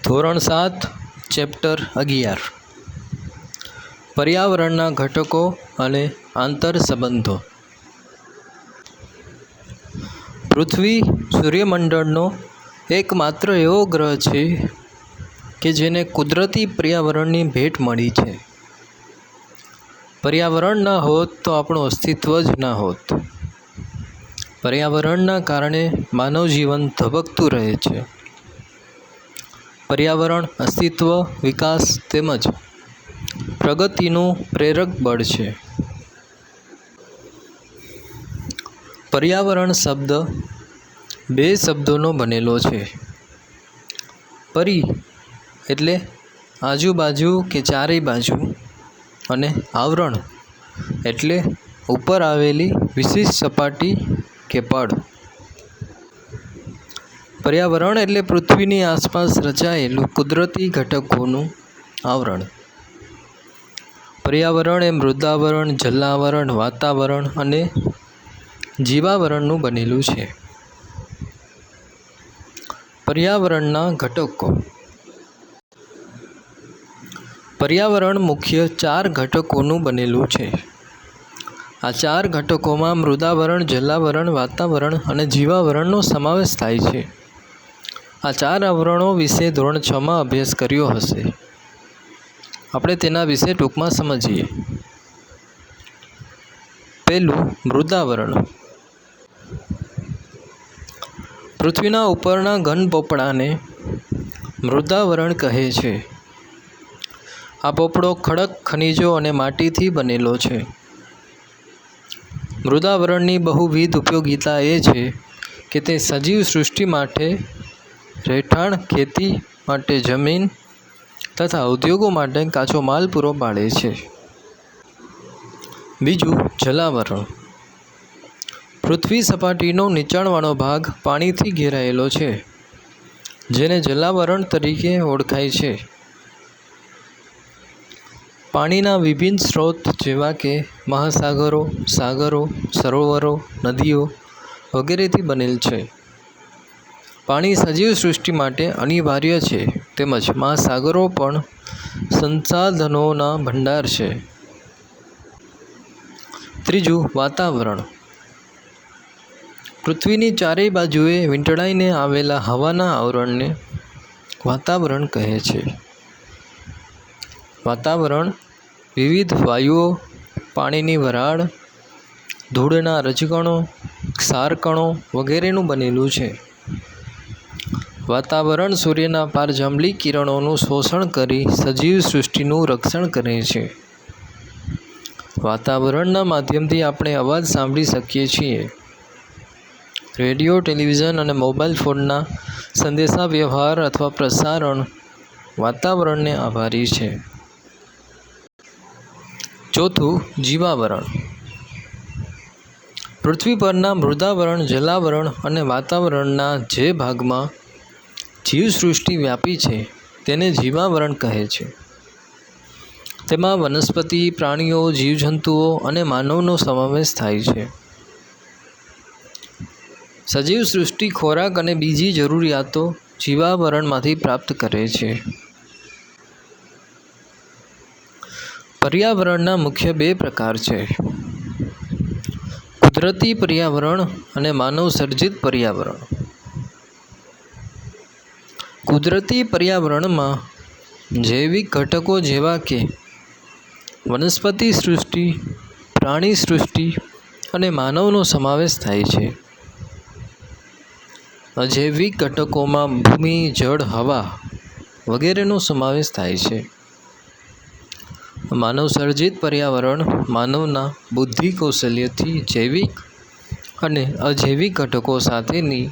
ધોરણ 7 ચેપ્ટર 11 પર્યાવરણના ઘટકો અને આંતર સંબંધો. પૃથ્વી સૂર્યમંડળનો એકમાત્ર એવો ગ્રહ છે કે જેને કુદરતી પર્યાવરણની ભેટ મળી છે. પર્યાવરણ ન હોત તો આપણું અસ્તિત્વ જ ન હોત. પર્યાવરણના કારણે માનવ જીવન ધબકતું રહે છે. પર્યાવરણ અસ્તિત્વ, વિકાસ તેમજ પ્રગતિનું પ્રેરક બળ છે. પર્યાવરણ શબ્દ બે શબ્દોનો બનેલો છે. પરી એટલે આજુબાજુ કે ચારે બાજુ અને આવરણ એટલે ઉપર આવેલી વિશિષ્ટ સપાટી કે પડ. પર્યાવરણ એટલે પૃથ્વીની આસપાસ રચાયેલું કુદરતી ઘટકોનું આવરણ. પર્યાવરણ એ મૃદાવરણ, જલાવરણ, વાતાવરણ અને જીવાવરણનું બનેલું છે. પર્યાવરણના ઘટકો. પર્યાવરણ મુખ્ય 4 ઘટકોનું બનેલું છે. આ 4 ઘટકોમાં મૃદાવરણ, જલાવરણ, વાતાવરણ અને જીવાવરણનો સમાવેશ થાય છે. આ 4 આવરણો વિશે ધોરણ 6માં અભ્યાસ કર્યો હશે. આપણે તેના વિશે ટૂંકમાં સમજીએ. પહેલું, મૃદાવરણ. પૃથ્વીના ઉપરના ઘન પોપડાને મૃદાવરણ કહે છે. આ પોપડો ખડક, ખનિજો અને માટીથી બનેલો છે. મૃદાવરણની બહુવિધ ઉપયોગિતા એ છે કે તે સજીવ સૃષ્ટિ માટે રહેઠાણ, ખેતી માટે જમીન તથા ઉદ્યોગો માટે કાચો માલ પૂરો પાડે છે. બીજું, જલાવરણ. પૃથ્વી સપાટીનો નીચાણવાળો ભાગ પાણીથી ઘેરાયેલો છે, જેને જલાવરણ તરીકે ઓળખાય છે. પાણીના વિભિન્ન સ્ત્રોત જેવા કે મહાસાગરો, સાગરો, સરોવરો, નદીઓ વગેરેથી બનેલ છે. પાણી સજીવ સૃષ્ટિ માટે અનિવાર્ય છે, તેમજ મહાસાગરો પણ સંસાધનોના ભંડાર છે. ત્રીજું, વાતાવરણ. પૃથ્વીની ચારેય બાજુએ વીંટળાઈને આવેલા હવાના આવરણને વાતાવરણ કહે છે. વાતાવરણ વિવિધ વાયુઓ, પાણીની વરાળ, ધૂળના રજકણો, ક્ષારકણો વગેરેનું બનેલું છે. વાતાવરણ સૂર્યના પારજાંબલી કિરણોનું શોષણ કરી સજીવ સૃષ્ટિનું રક્ષણ કરે છે. વાતાવરણના માધ્યમથી આપણે અવાજ સાંભળી શકીએ છીએ. રેડિયો, ટેલિવિઝન અને મોબાઈલ ફોનના સંદેશાવ્યવહાર અથવા પ્રસારણ વાતાવરણને આભારી છે. ચોથું, જીવાવરણ. પૃથ્વી પરના મૃદાવરણ, જલાવરણ અને વાતાવરણના જે ભાગમાં જીવસૃષ્ટિ વ્યાપી છે તેને જીવાવરણ કહે છે. તેમાં વનસ્પતિ, પ્રાણીઓ, જીવજંતુઓ અને માનવનો સમાવેશ થાય છે. સજીવ સૃષ્ટિ ખોરાક અને બીજી જરૂરિયાતો જીવાવરણમાંથી પ્રાપ્ત કરે છે. પર્યાવરણના મુખ્ય 2 પ્રકાર છે: કુદરતી પર્યાવરણ અને માનવ સર્જિત પર્યાવરણ. કુદરતી પર્યાવરણમાં જૈવિક ઘટકો જેવા કે વનસ્પતિ સૃષ્ટિ, પ્રાણી સૃષ્ટિ અને માનવનો સમાવેશ થાય છે. અજૈવિક ઘટકોમાં ભૂમિ, જળ, હવા વગેરેનો સમાવેશ થાય છે. માનવ સર્જિત પર્યાવરણ માનવના બુદ્ધિ કૌશલ્યથી જૈવિક અને અજૈવિક ઘટકો સાથેની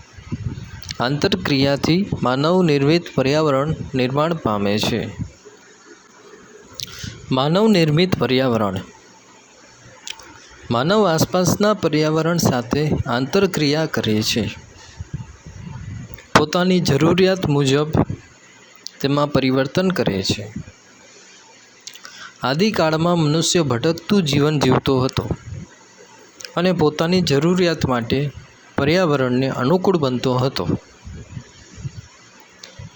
આંતરક્રિયાથી માનવ નિર્મિત પર્યાવરણ નિર્માણ પામે છે. માનવ નિર્મિત પર્યાવરણ. માનવ આસપાસના પર્યાવરણ સાથે આંતરક્રિયા કરે છે. પોતાની જરૂરિયાત મુજબ તેમાં પરિવર્તન કરે છે. આદિકાળમાં મનુષ્ય ભટકતું જીવન જીવતો હતો અને પોતાની જરૂરિયાત માટે પર્યાવરણને અનુકૂળ બનતો હતો.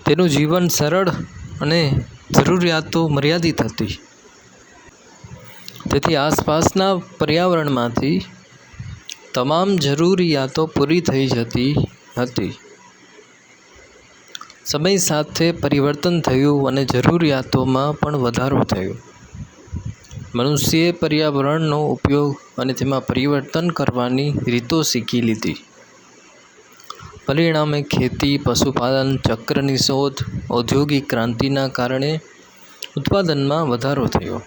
તેનું જીવન સરળ અને જરૂરિયાતો મર્યાદિત હતી. તેથી આસપાસના પર્યાવરણમાંથી તમામ જરૂરિયાતો પૂરી થઈ જતી હતી. સમય સાથે પરિવર્તન થયું અને જરૂરિયાતોમાં પણ વધારો થયો. મનુષ્યએ પર્યાવરણનો ઉપયોગ અને તેમાં પરિવર્તન કરવાની રીતો શીખી લીધી. પરિણામે ખેતી, પશુપાલન, ચક્રની શોધ, ઔદ્યોગિક ક્રાંતિના કારણે ઉત્પાદનમાં વધારો થયો.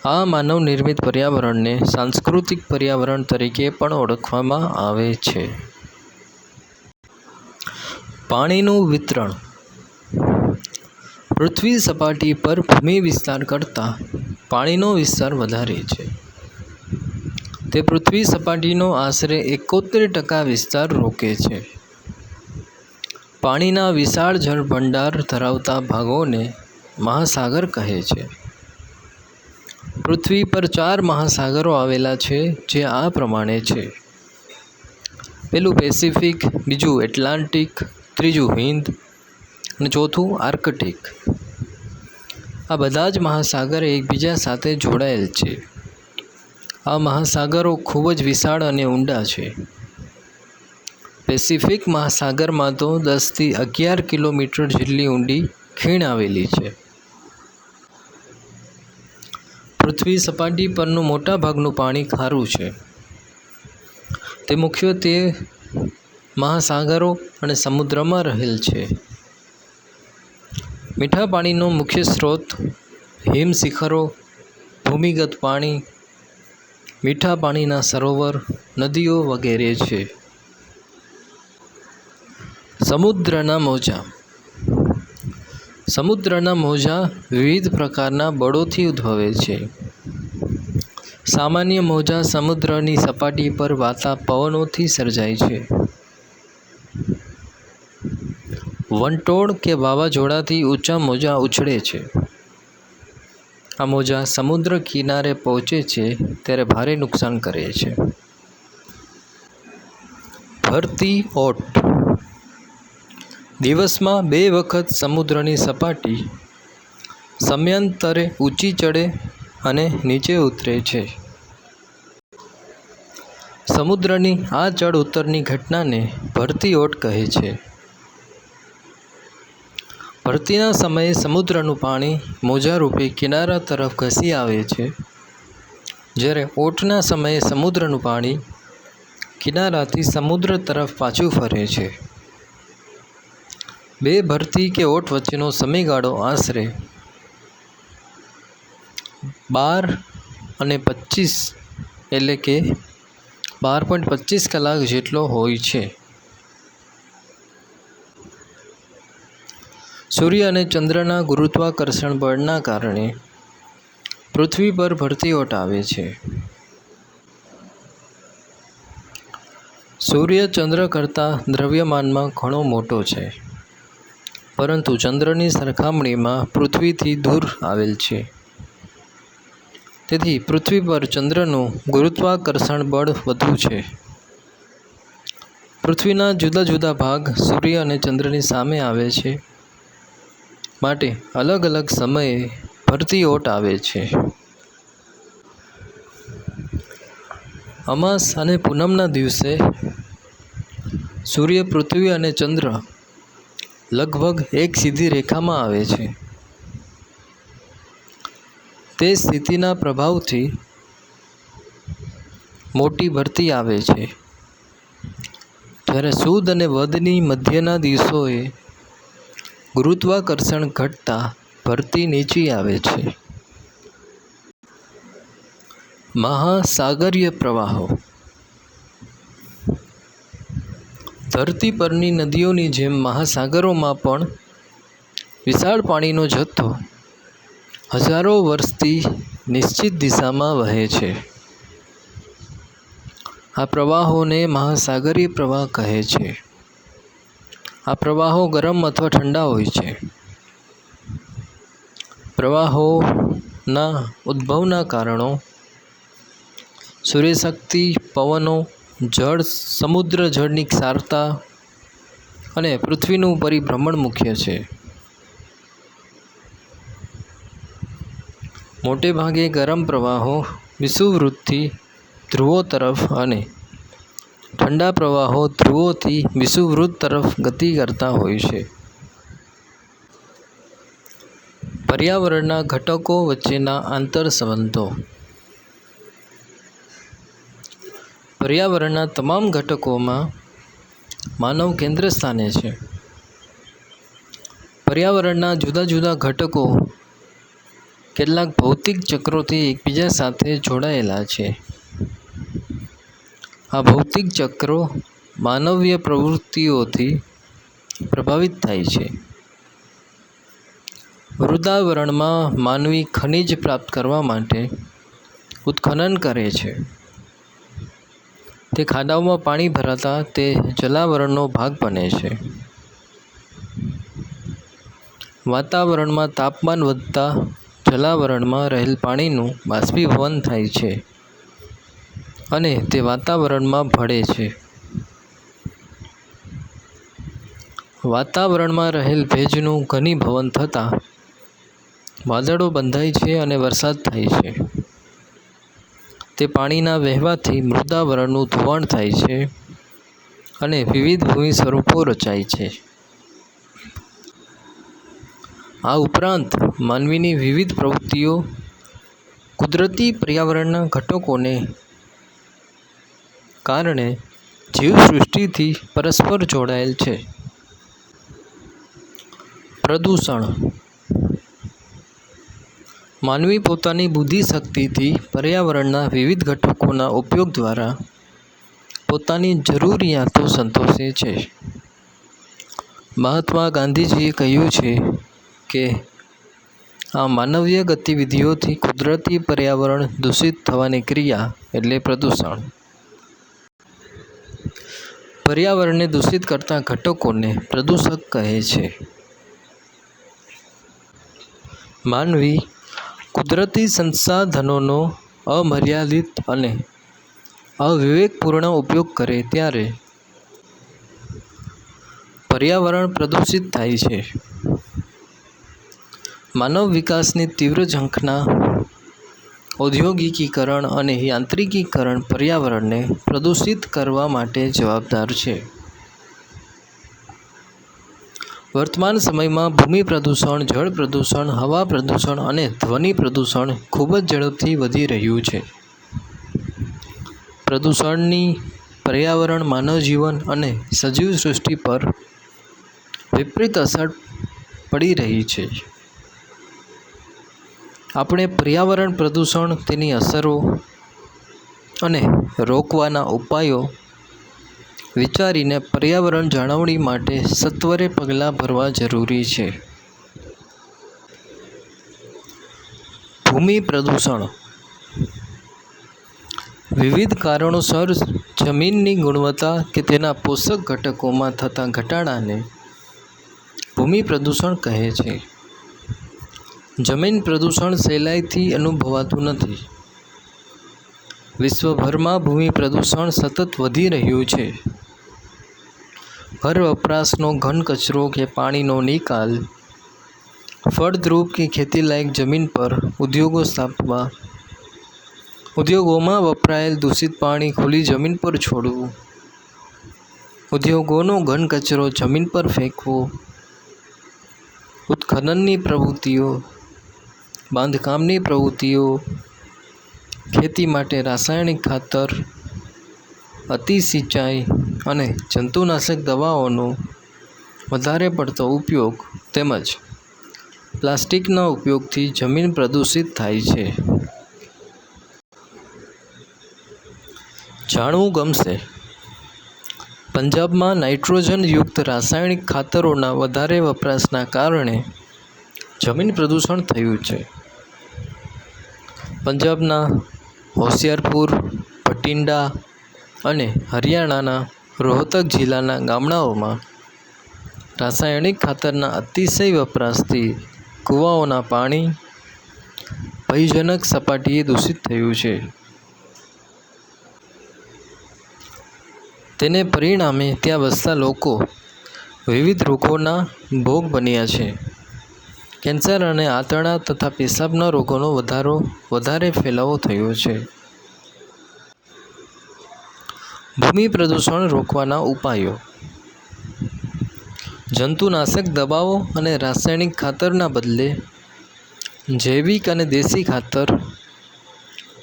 આ માનવ નિર્મિત પર્યાવરણને સાંસ્કૃતિક પર્યાવરણ તરીકે પણ ઓળખવામાં આવે છે. પાણીનું વિતરણ. પૃથ્વી સપાટી પર ભૂમિ વિસ્તાર કરતાં પાણીનો વિસ્તાર વધારે છે. તે પૃથ્વી સપાટીનો આશરે 71% વિસ્તાર રોકે છે. પાણીના વિશાળ જળભંડાર ધરાવતા ભાગોને મહાસાગર કહે છે. પૃથ્વી પર 4 મહાસાગરો આવેલા છે, જે આ પ્રમાણે છે. પહેલું પેસિફિક, બીજું એટલાન્ટિક, ત્રીજું હિંદ અને ચોથું આર્કટિક. આ બધા જ મહાસાગર એકબીજા સાથે જોડાયેલ છે. આ મહાસાગરો ખૂબ જ વિશાળ અને ઊંડા છે. પેસિફિક મહાસાગરમાં તો 10 થી 11 કિલોમીટર જેટલી ઊંડી ખીણ આવેલી છે. પૃથ્વી સપાટી પરનું મોટાભાગનું પાણી ખારું છે. તે મુખ્યત્વે મહાસાગરો અને સમુદ્રમાં રહેલ છે. મીઠા પાણીનો મુખ્ય સ્ત્રોત હિમશિખરો, ભૂમિગત પાણી, મીઠા પાણીના સરોવર, નદીઓ વગેરે છે. સમુદ્રના મોજાં. સમુદ્રના મોજાં વિવિધ પ્રકારના બળોથી ઉદ્ભવે છે. સામાન્ય મોજાં સમુદ્રની સપાટી પર વાતા પવનોથી સર્જાય છે. વંટોળ કે વાવાઝોડાથી ઊંચા મોજાં ઉછળે છે. આ મોજાં સમુદ્ર કિનારે પહોંચે છે ત્યારે ભારે નુકસાન કરે છે. ભરતી ઓટ. દિવસમાં 2 વખત સમુદ્રની સપાટી સમયાંતરે ઊંચી ચડે અને નીચે ઉતરે છે. સમુદ્રની આ ચડ ઉતરની ઘટનાને ભરતી ઓટ કહે છે. ભરતીના સમયે સમુદ્રનું પાણી મોજારૂપે કિનારા તરફ ઘસી આવે છે, જ્યારે ઓટના સમયે સમુદ્રનું પાણી કિનારાથી સમુદ્ર તરફ પાછું ફરે છે. 2 ભરતી કે ઓટ વચ્ચેનો સમયગાળો આશરે 12 અને 25 એટલે કે 12.25 કલાક જેટલો હોય છે. સૂર્ય અને ચંદ્રના ગુરુત્વાકર્ષણ બળના કારણે પૃથ્વી પર ભરતી ઓટ આવે છે. સૂર્ય ચંદ્ર કરતાં દ્રવ્યમાનમાં ઘણો મોટો છે, પરંતુ ચંદ્રની સરખામણીમાં પૃથ્વીથી દૂર આવેલ છે. તેથી પૃથ્વી પર ચંદ્રનું ગુરુત્વાકર્ષણ બળ વધુ છે. પૃથ્વીના જુદા જુદા ભાગ સૂર્ય અને ચંદ્રની સામે આવે છે, માટે અલગ અલગ સમયે ભરતી ઓટ આવે છે. અમાસ અને પૂનમના દિવસે સૂર્ય, પૃથ્વી અને ચંદ્ર લગભગ એક સીધી રેખામાં આવે છે. તે સ્થિતિના પ્રભાવથી મોટી ભરતી આવે છે, જ્યારે સુદ અને વદની મધ્યના દિવસોએ ગુરુત્વાકર્ષણ ઘટતા ભરતી નીચી આવે છે. મહાસાગરીય પ્રવાહો. ધરતી પરની નદીઓની જેમ મહાસાગરોમાં પણ વિશાળ પાણીનો જથ્થો હજારો વર્ષથી નિશ્ચિત દિશામાં વહે છે. આ પ્રવાહોને મહાસાગરીય પ્રવાહ કહે છે. આ પ્રવાહો ગરમ અથવા ઠંડા હોય છે. પ્રવાહોના ઉદ્ભવના કારણો સૂર્યશક્તિ, પવનો, જળ, સમુદ્ર જળની ક્ષારતા, અને પૃથ્વીનું પરિભ્રમણ મુખ્ય છે. મોટે ભાગે ગરમ પ્રવાહો વિષુવવૃત્તથી ધ્રુવો તરફ અને ઠંડા પ્રવાહો ધ્રુવોથી વિષુવવૃત્ત તરફ ગતિ કરતા હોય છે. પર્યાવરણના ઘટકો વચ્ચેના આંતરસંબંધો. પર્યાવરણના તમામ ઘટકોમાં માનવ કેન્દ્ર સ્થાને છે. પર્યાવરણના જુદા જુદા ઘટકો કેટલાક ભૌતિક ચક્રોથી એકબીજા સાથે જોડાયેલા છે. આ ભૌતિક ચક્રો માનવીય પ્રવૃત્તિઓથી પ્રભાવિત થાય છે. વૃંદાવરણમાં માનવી ખનિજ પ્રાપ્ત કરવા માટે ઉત્ખનન કરે છે. તે ખાડાઓમાં પાણી ભરાતા તે જલાવરણનો ભાગ બને છે. વાતાવરણમાં તાપમાન વધતા જલાવરણમાં રહેલ પાણીનું બાષ્પીભવન થાય છે અને તે વાતાવરણમાં ભળે છે. વાતાવરણમાં રહેલ ભેજનું ઘનીભવન થતાં વાદળો બંધાય છે અને વરસાદ થાય છે. તે પાણીના વહેવાથી મૃદાવરણનું ધોવાણ થાય છે અને વિવિધ ભૂમિ સ્વરૂપો રચાય છે. આ ઉપરાંત માનવીની વિવિધ પ્રવૃત્તિઓ કુદરતી પર્યાવરણના ઘટકોને કારણે જીવસૃષ્ટિથી પરસ્પર જોડાયેલ છે. પ્રદૂષણ. માનવી પોતાની બુદ્ધિશક્તિથી પર્યાવરણના વિવિધ ઘટકોના ઉપયોગ દ્વારા પોતાની જરૂરિયાતો સંતોષે છે. મહાત્મા ગાંધીજીએ કહ્યું છે કે આ માનવીય ગતિવિધિઓથી કુદરતી પર્યાવરણ દૂષિત થવાની ક્રિયા એટલે પ્રદૂષણ. પર્યાવરણને દૂષિત કરતા ઘટકોને પ્રદૂષક કહે છે. માનવી કુદરતી સંસાધનોનો અમર્યાદિત અને અવિવેકપૂર્ણ ઉપયોગ કરે ત્યારે પર્યાવરણ પ્રદૂષિત થાય છે. માનવ વિકાસની તીવ્ર ઝંખના ઔદ્યોગિકીકરણ અને યાંત્રિકીકરણ પર્યાવરણને પ્રદૂષિત કરવા માટે જવાબદાર છે. વર્તમાન સમયમાં ભૂમિ પ્રદૂષણ, જળ પ્રદૂષણ, હવા પ્રદૂષણ અને ધ્વનિ પ્રદૂષણ ખૂબ જ ઝડપથી વધી રહ્યું છે. પ્રદૂષણની પર્યાવરણ, માનવ જીવન અને સજીવ સૃષ્ટિ પર વિપરીત અસર પડી રહી છે. આપણે પર્યાવરણ પ્રદૂષણ, તેની અસરો અને રોકવાના ઉપાયો વિચારીને પર્યાવરણ જાળવણી માટે સત્વરે પગલાં ભરવા જરૂરી છે. ભૂમિ પ્રદૂષણ. વિવિધ કારણોસર જમીનની ગુણવત્તા કે તેના પોષક ઘટકોમાં થતા ઘટાડાને ભૂમિ પ્રદૂષણ કહે છે. જમીન પ્રદૂષણ સહેલાઈથી અનુભવાતું નથી. વિશ્વભરમાં ભૂમિ પ્રદૂષણ સતત વધી રહ્યું છે. ઘર વપરાશનો ઘન કચરો કે પાણીનો નિકાલ, ફળદ્રુપ કે ખેતીલાયક જમીન પર ઉદ્યોગો સ્થાપવા, ઉદ્યોગોમાં વપરાયેલ દૂષિત પાણી ખુલ્લી જમીન પર છોડવું, ઉદ્યોગોનો ઘન કચરો જમીન પર ફેંકવો, ઉત્ખનનની પ્રવૃત્તિઓ, બાંધકામની પ્રવૃત્તિઓ, ખેતી માટે રાસાયણિક ખાતર, અતિ સિંચાઈ અને જંતુનાશક દવાઓનો વધારે પડતો ઉપયોગ તેમજ પ્લાસ્ટિકના ઉપયોગથી જમીન પ્રદૂષિત થાય છે. જાણવું ગમશે. પંજાબમાં નાઇટ્રોજનયુક્ત રાસાયણિક ખાતરોના વધારે વપરાશના કારણે જમીન પ્રદૂષણ થયું છે. પંજાબના હોશિયારપુર, ભટિંડા અને હરિયાણાના રોહતક જિલ્લાના ગામડાઓમાં રાસાયણિક ખાતરના અતિશય વપરાશથી કૂવાઓના પાણી ભયજનક સપાટીએ દૂષિત થયું છે. તેને પરિણામે ત્યાં વસતા લોકો વિવિધ રોગોના ભોગ બન્યા છે. કેન્સર અને આંતરડા તથા પેશાબના રોગોનો વધારે ફેલાવો થયો છે. ભૂમિ પ્રદૂષણ રોકવાના ઉપાયો. જંતુનાશક દવાઓ અને રાસાયણિક ખાતરના બદલે જૈવિક અને દેશી ખાતર,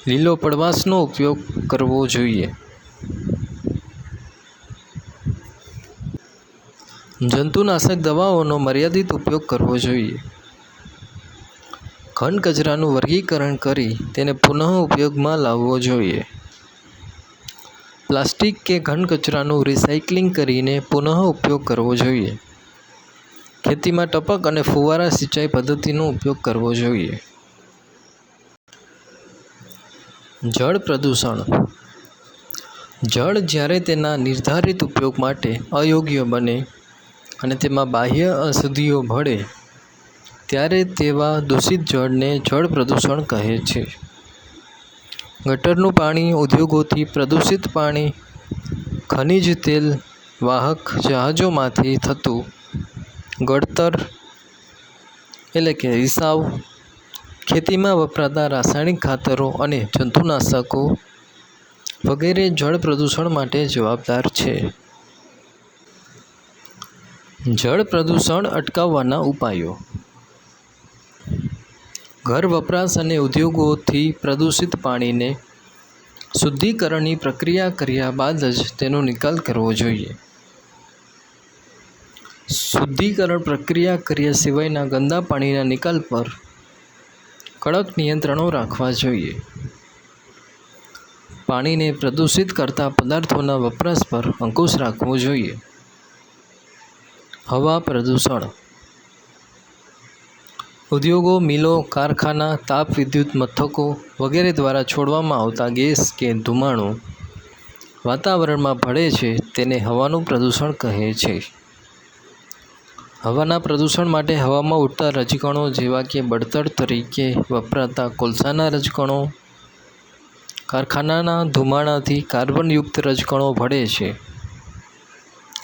લીલો પડવાશનો ઉપયોગ કરવો જોઈએ. જંતુનાશક દવાઓનો મર્યાદિત ઉપયોગ કરવો જોઈએ. ઘન કચરાનું વર્ગીકરણ કરી તેને પુનઃ ઉપયોગમાં લાવવો જોઈએ. પ્લાસ્ટિક કે ઘન કચરાનું રિસાયક્લિંગ કરીને પુનઃ ઉપયોગ કરવો જોઈએ. ખેતીમાં ટપક અને ફુવારા સિંચાઈ પદ્ધતિનો ઉપયોગ કરવો જોઈએ. જળ પ્રદૂષણ. જળ જ્યારે તેના નિર્ધારિત ઉપયોગ માટે અયોગ્ય બને અને તેમાં બાહ્ય અશુદ્ધિઓ ભળે ત્યારે તેવા દૂષિત જળને જળ પ્રદૂષણ કહે છે. ગટરનું પાણી, ઉદ્યોગોથી પ્રદૂષિત પાણી, ખનિજ તેલ વાહક જહાજોમાંથી થતું ગળતર એટલે કે રિસાવ, ખેતીમાં વપરાતા રાસાયણિક ખાતરો અને જંતુનાશકો વગેરે જળ પ્રદૂષણ માટે જવાબદાર છે. જળ પ્રદૂષણ અટકાવવાના ઉપાયો. ઘર વપરાશ અને ઉદ્યોગોથી પ્રદૂષિત પાણીને શુદ્ધિકરણની પ્રક્રિયા કર્યા બાદ જ તેનો નિકાલ કરવો જોઈએ. શુદ્ધિકરણ પ્રક્રિયા કર્યા સિવાયના ગંદા પાણીના નિકાલ પર કડક નિયંત્રણો રાખવા જોઈએ. પાણીને પ્રદૂષિત કરતા પદાર્થોના વપરાશ પર અંકુશ રાખવો જોઈએ. હવા પ્રદૂષણ. ઉદ્યોગો, મિલો, કારખાના, તાપ વિદ્યુત મથકો વગેરે દ્વારા છોડવામાં આવતા ગેસ કે ધુમાડો વાતાવરણમાં ભળે છે તેને હવાનું પ્રદૂષણ કહે છે. હવાના પ્રદૂષણ માટે હવામાં ઉડતા રજકણો જેવા કે બળતણ તરીકે વપરાતા કોલસાના રજકણો, કારખાનાના ધુમાડાથી કાર્બનયુક્ત રજકણો ભળે છે.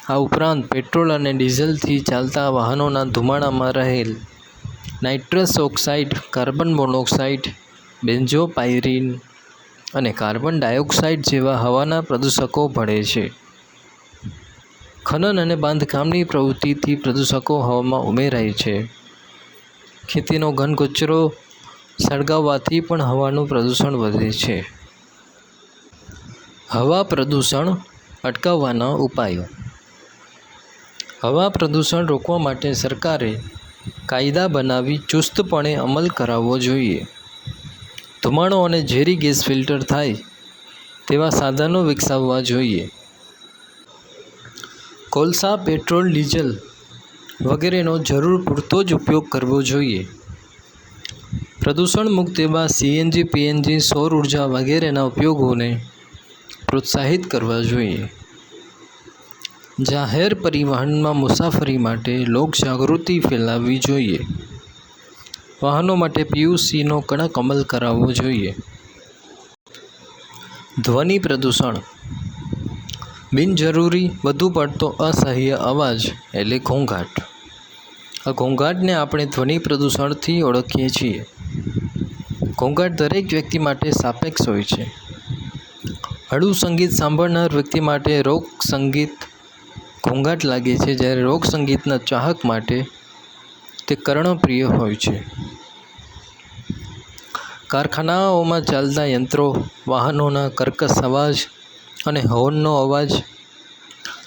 આ ઉપરાંત પેટ્રોલ અને ડીઝલથી ચાલતા વાહનોના ધુમાડામાં રહેલ નાઇટ્રસ ઓક્સાઇડ, કાર્બન મોનોક્સાઇડ, બેન્ઝોપાયરીન અને કાર્બન ડાયોક્સાઇડ જેવા હવાના પ્રદૂષકો ભળે છે. ખનન અને બાંધકામની પ્રવૃત્તિથી પ્રદૂષકો હવામાં ઉમેરાય છે. ખેતીનો ઘન કચરો સળગાવવાથી પણ હવાનું પ્રદૂષણ વધે છે. હવા પ્રદૂષણ અટકાવવાના ઉપાયો. હવા પ્રદૂષણ રોકવા માટે સરકારે કાયદા બનાવી ચુસ્તપણે અમલ કરાવવો જોઈએ. ધુમાડો અને ઝેરી ગેસ ફિલ્ટર થાય તેવા સાધનો વિકસાવવા જોઈએ. કોલસા, પેટ્રોલ, ડીઝલ વગેરેનો જરૂર પૂરતો જ ઉપયોગ કરવો જોઈએ. પ્રદૂષણ મુક્ત એવા CNG, PNG, સૌર ઉર્જા વગેરેના ઉપયોગોને પ્રોત્સાહિત કરવા જોઈએ. જાહેર પરિવહનમાં મુસાફરી માટે લોકજાગૃતિ ફેલાવવી જોઈએ. વાહનો માટે PUCનો કડક અમલ કરાવવો જોઈએ. ધ્વનિ પ્રદૂષણ. બિનજરૂરી વધુ પડતો અસહ્ય અવાજ એટલે ઘોંઘાટ. આ ઘોંઘાટને આપણે ધ્વનિ પ્રદૂષણથી ઓળખીએ છીએ. ઘોંઘાટ દરેક વ્યક્તિ માટે સાપેક્ષ હોય છે. હળવું સંગીત સાંભળનાર વ્યક્તિ માટે રોક સંગીત ઘોંઘાટ લાગે છે, જ્યારે રોક સંગીતના ચાહક માટે તે કર્ણપ્રિય હોય છે. કારખાનાઓમાં ચાલતા યંત્રો, વાહનોના કર્કશ અવાજ અને હોર્નનો અવાજ,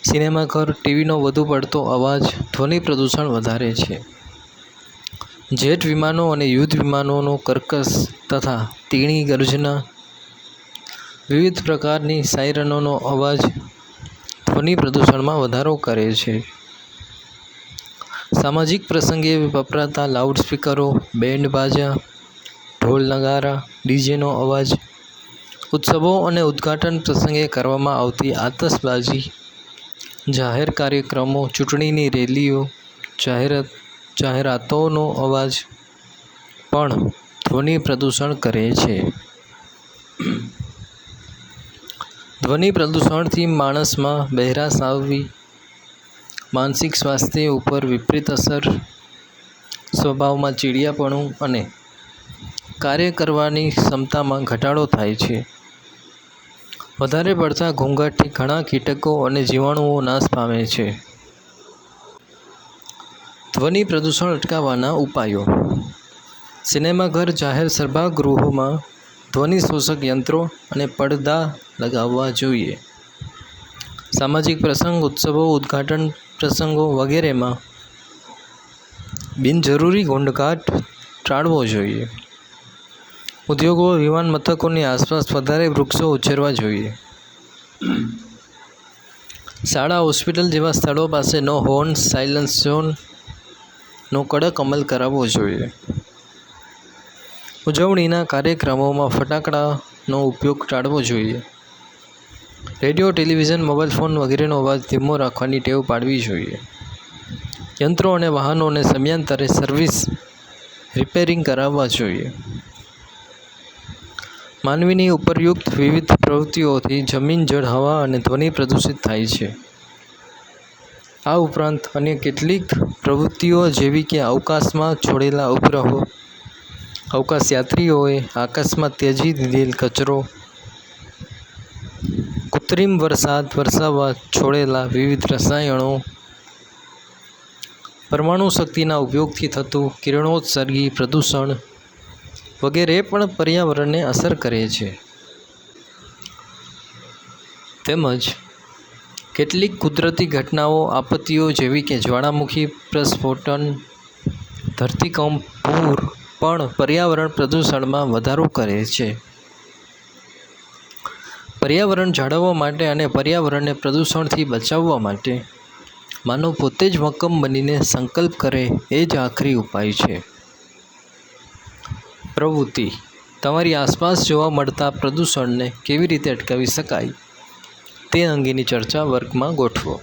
સિનેમાઘર, ટીવીનો વધુ પડતો અવાજ ધ્વનિ પ્રદૂષણ વધારે છે. જેટ વિમાનો અને યુદ્ધ વિમાનોનો કર્કશ તથા તીણી ગર્જના, વિવિધ પ્રકારની સાયરનોનો અવાજ ધ્વનિ પ્રદૂષણમાં વધારો કરે છે. સામાજિક પ્રસંગે વપરાતા લાઉડસ્પીકરો, બેન્ડ બાજા, ઢોલ નગારા, ડીજેનો અવાજ, ઉત્સવો અને ઉદ્ઘાટન પ્રસંગે કરવામાં આવતી આતશબાજી, જાહેર કાર્યક્રમો, ચૂંટણીની રેલીઓ, જાહેરાતોનો અવાજ પણ ધ્વનિ પ્રદૂષણ કરે છે. ધ્વનિ પ્રદૂષણથી માણસમાં બહેરાશ આવવી, માનસિક સ્વાસ્થ્ય ઉપર વિપરીત અસર, સ્વભાવમાં ચીડિયાપણું અને કાર્ય કરવાની ક્ષમતામાં ઘટાડો થાય છે. વધારે પડતા ઘોંઘાટથી ઘણા કીટકો અને જીવાણુઓ નાશ પામે છે. ધ્વનિ પ્રદૂષણ અટકાવવાના ઉપાયો. સિનેમાઘર, જાહેર સભાગૃહોમાં ધ્વનિ શોષક યંત્રો અને પડદા લગાવવા જોઈએ. સામાજિક પ્રસંગ, ઉત્સવો, ઉદ્ઘાટન પ્રસંગો વગેરેમાં બિનજરૂરી ઘોંઘાટ ટાળવો જોઈએ. ઉદ્યોગો, વિમાન મથકોની આસપાસ વધારે વૃક્ષો ઉછેરવા જોઈએ. શાળા, હોસ્પિટલ જેવા સ્થળો પાસે નો હોર્ન, સાયલન્સ ઝોનનો કડક અમલ કરાવવો જોઈએ. ઉજવણીના કાર્યક્રમોમાં ફટાકડાનો ઉપયોગ ટાળવો જોઈએ. રેડિયો, ટેલિવિઝન, મોબાઈલ ફોન વગેરેનો અવાજ ધીમો રાખવાની ટેવ પાડવી જોઈએ. યંત્રો અને વાહનોને સમયાંતરે સર્વિસ, રિપેરિંગ કરાવવા જોઈએ. માનવીની ઉપરયુક્ત વિવિધ પ્રવૃત્તિઓથી જમીન, જળ, હવા અને ધ્વનિ પ્રદૂષિત થાય છે. આ ઉપરાંત અન્ય કેટલીક પ્રવૃત્તિઓ જેવી કે અવકાશમાં છોડેલા ઉપગ્રહો, અવકાશયાત્રીઓએ આકાશમાં ત્યજી દીધેલ કચરો, કૃત્રિમ વરસાદ વરસાવવા છોડેલા વિવિધ રસાયણો, પરમાણુ શક્તિના ઉપયોગથી થતું કિરણોત્સર્ગી પ્રદૂષણ વગેરે પણ પર્યાવરણને અસર કરે છે. તેમજ કેટલીક કુદરતી ઘટનાઓ, આપત્તિઓ જેવી કે જ્વાળામુખી પ્રસ્ફોટન, ધરતીકંપ, પૂર પણ પર્યાવરણ પ્રદૂષણમાં વધારો કરે છે. પર્યાવરણ જાળવવા માટે અને પર્યાવરણને પ્રદૂષણથી બચાવવા માટે માનવ પોતે જ મક્કમ બનીને સંકલ્પ કરે એ જ આખરી ઉપાય છે. પ્રવૃત્તિ. તમારી આસપાસ જોવા મળતા પ્રદૂષણને કેવી રીતે અટકાવી શકાય તે અંગેની ચર્ચા વર્ગમાં ગોઠવો.